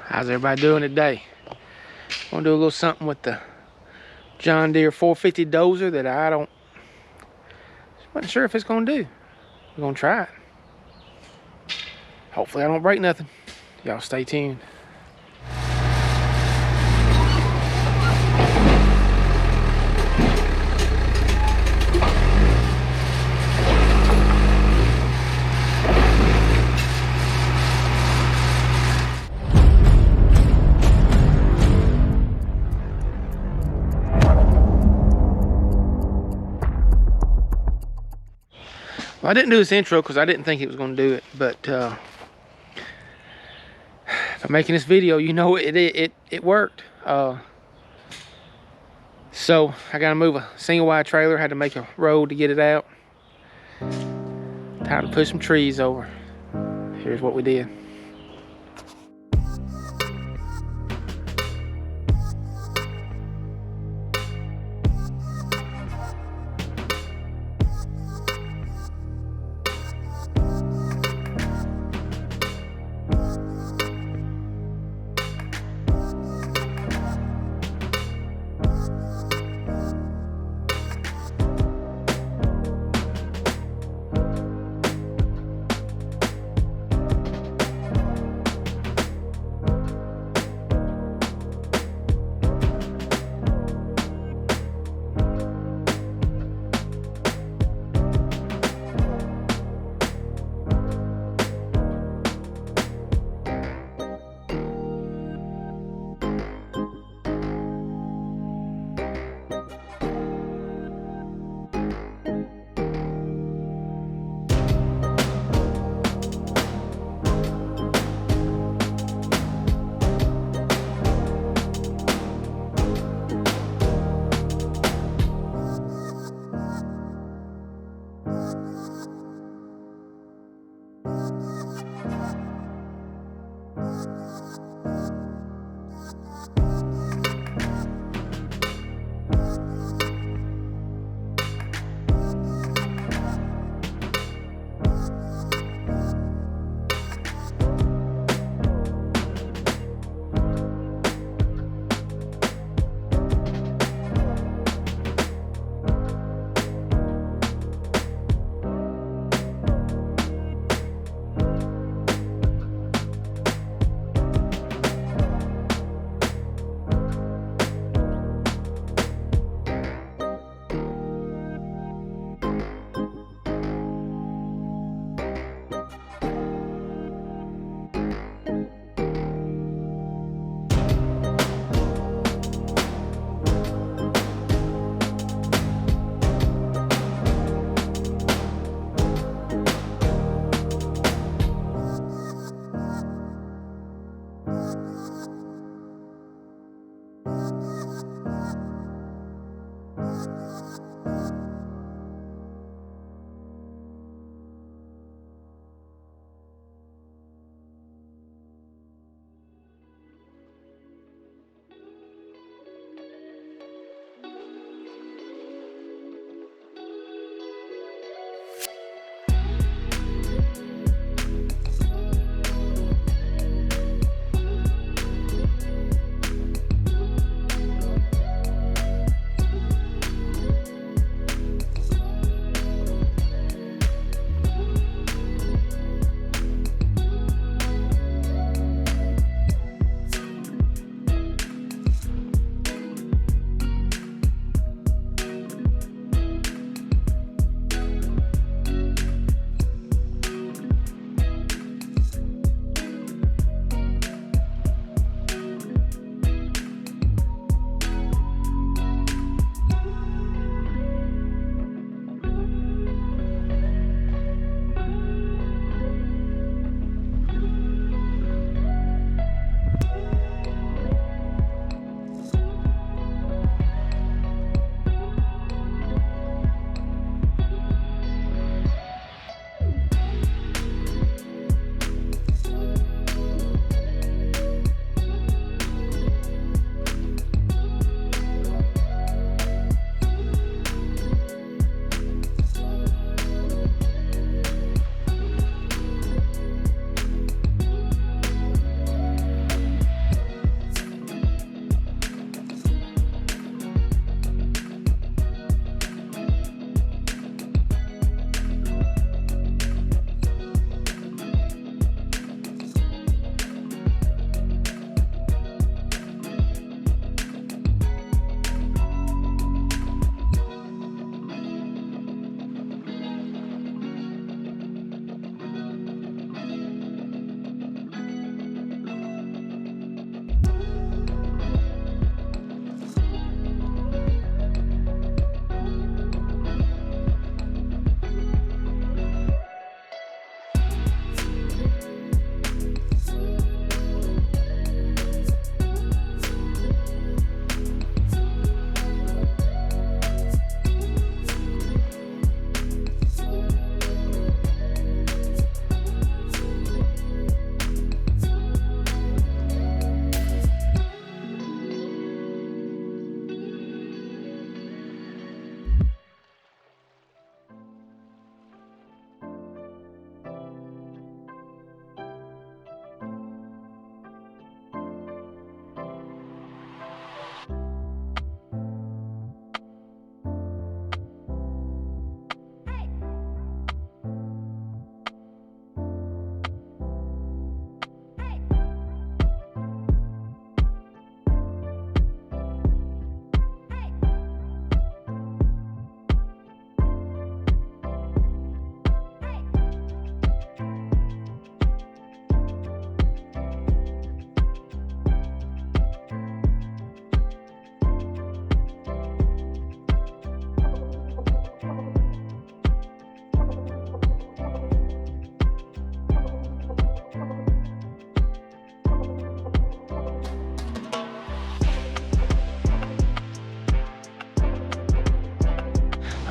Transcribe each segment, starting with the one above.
How's everybody doing today? I'm gonna do a little something with the John Deere 450 dozer that I wasn't sure if it's gonna do. We're gonna try it. Hopefully I don't break nothing. Y'all stay tuned. Well, I didn't do this intro because I didn't think it was going to do it, but if I'm making this video, you know it worked. So I got to move a single wide trailer. Had to make a road to get it out. Time to push some trees over. Here's what we did.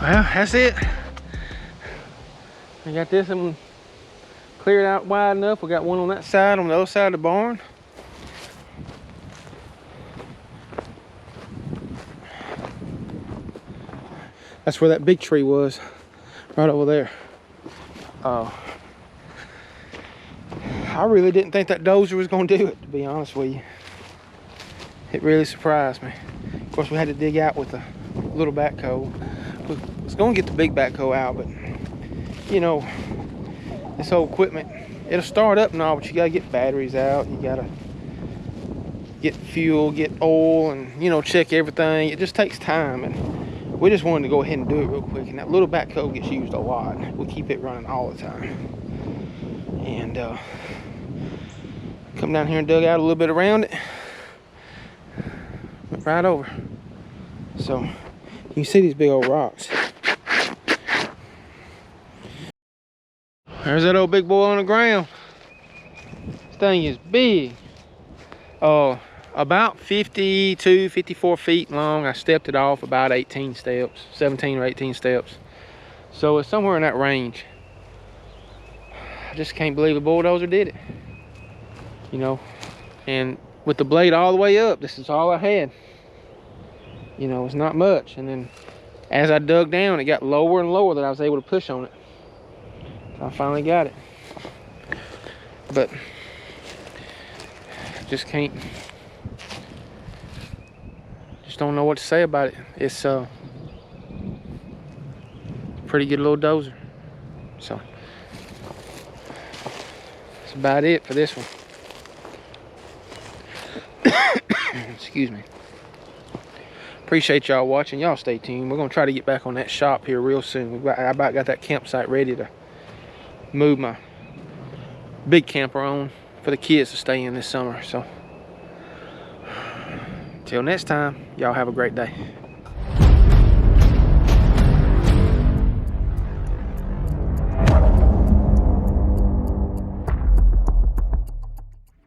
Well, that's it. I got this one cleared out wide enough. We got one on that side, on the other side of the barn. That's where that big tree was, right over there. I really didn't think that dozer was gonna do it, to be honest with you. It really surprised me. Of course, we had to dig out with a little backhoe. We was gonna get the big backhoe out, but you know, this whole equipment, it'll start up and all, but you gotta get batteries out. You gotta get fuel, get oil, and you know, check everything. It just takes time, and we just wanted to go ahead and do it real quick. And that little backhoe gets used a lot. We keep it running all the time. And come down here and dug out a little bit around it. Went right over. So you can see these big old rocks. There's that old big boy on the ground. This thing is big. About 52, 54 feet long. I stepped it off about 18 steps, 17 or 18 steps. So it's somewhere in that range. I just can't believe a bulldozer did it. You know, and with the blade all the way up, this is all I had. You know, it's not much. And then as I dug down, it got lower and lower that I was able to push on it. So I finally got it. But just can't, just don't know what to say about it. It's pretty good little dozer. So that's about it for this one. Excuse me. Appreciate y'all watching. Y'all stay tuned. We're gonna try to get back on that shop here real soon. I about got that campsite ready to move my big camper on for the kids to stay in this summer. So until next time, y'all have a great day.